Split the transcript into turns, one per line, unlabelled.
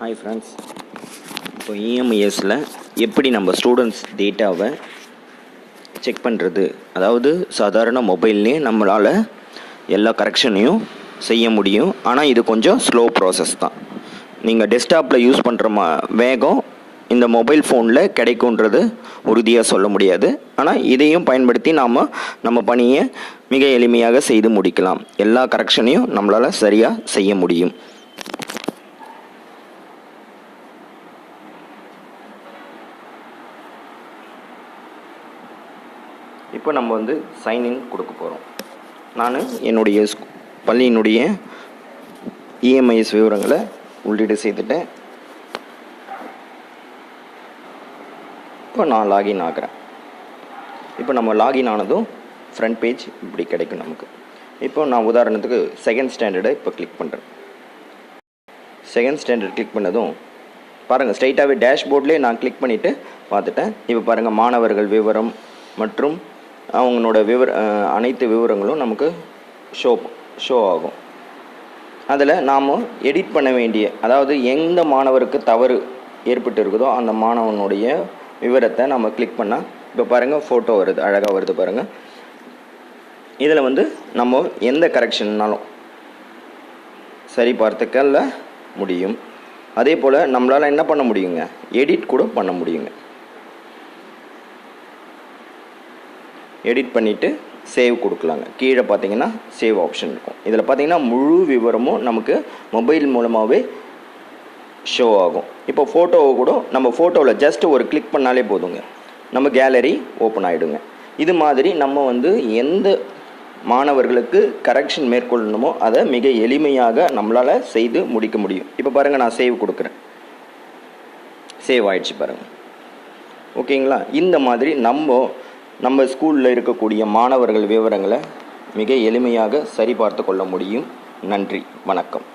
Hi friends, இப்போ இஎம்ஐஎஸில் எப்படி நம்ம ஸ்டூடெண்ட்ஸ் டேட்டாவை செக் பண்ணுறது, அதாவது சாதாரண மொபைல்லே நம்மளால் எல்லா கரெக்ஷனையும் செய்ய முடியும். ஆனால் இது கொஞ்சம் ஸ்லோ ப்ராசஸ் தான். நீங்கள் டெஸ்க்டாப்பில் யூஸ் பண்ணுற வேகம் இந்த மொபைல் ஃபோனில் கிடைக்குன்றது உறுதியாக சொல்ல முடியாது. ஆனால் இதையும் பயன்படுத்தி நாம் நம்ம பணியை மிக எளிமையாக செய்து முடிக்கலாம். எல்லா கரெக்ஷனையும் நம்மளால் சரியாக செய்ய முடியும். இப்போ நம்ம சைன்இன் கொடுக்க போகிறோம். நான் என்னுடைய பள்ளியினுடைய இஎம்ஐஎஸ் விவரங்களை உள்ளீடு செய்துட்டேன். இப்போ நான் லாகின் ஆகிறேன். இப்போ நம்ம லாகின் ஆனதும் ஃப்ரண்ட் பேஜ் இப்படி கிடைக்கும் நமக்கு. இப்போ நான் உதாரணத்துக்கு செகண்ட் ஸ்டாண்டர்டை இப்போ கிளிக் பண்ணுறேன். செகண்ட் ஸ்டாண்டர்ட் கிளிக் பண்ணதும் பாருங்கள், ஸ்ட்ரைட்டாகவே டேஷ்போர்ட்லேயே நான் கிளிக் பண்ணிவிட்டு பார்த்துட்டேன். இப்போ பாருங்கள், மாணவர்கள் விவரம் மற்றும் அவங்களோட அனைத்து விவரங்களும் நமக்கு ஷோ ஆகும். அதில் நாம் எடிட் பண்ண வேண்டிய, அதாவது எந்த மாணவருக்கு தவறு ஏற்பட்டு இருக்குதோ அந்த மாணவனுடைய விவரத்தை நம்ம கிளிக் பண்ணால் இப்போ பாருங்கள், ஃபோட்டோ வருது, அழகாக வருது பாருங்கள். இதில் நம்ம எந்த கரெக்ஷன்னாலும் சரி பார்த்துக்கல முடியும். அதே போல் நம்மளால் என்ன பண்ண முடியுங்க, எடிட் கூட பண்ண முடியுங்க. எடிட் பண்ணிவிட்டு சேவ் கொடுக்கலாங்க. கீழே பார்த்தீங்கன்னா சேவ் ஆப்ஷன் இருக்கும். இதில் பார்த்தீங்கன்னா முழு விவரமும் நமக்கு மொபைல் மூலமாகவே ஷோ ஆகும். இப்போ ஃபோட்டோவை கூட நம்ம ஃபோட்டோவில் ஜஸ்ட் ஒரு கிளிக் பண்ணாலே போதுங்க, நம்ம கேலரி ஓப்பன் ஆகிடுங்க. இது மாதிரி நம்ம எந்த மாணவர்களுக்கு கரெக்ஷன் மேற்கொள்ளணுமோ அதை மிக எளிமையாக நம்மளால் செய்து முடிக்க முடியும். இப்போ பாருங்கள், நான் சேவ் கொடுக்குறேன். சேவ் ஆகிடுச்சு பாருங்கள். ஓகேங்களா? இந்த மாதிரி நம்ம ஸ்கூலில் இருக்கக்கூடிய மாணவர்கள் விவரங்களை மிக எளிமையாக சரி பார்த்து கொள்ள முடியும். நன்றி, வணக்கம்.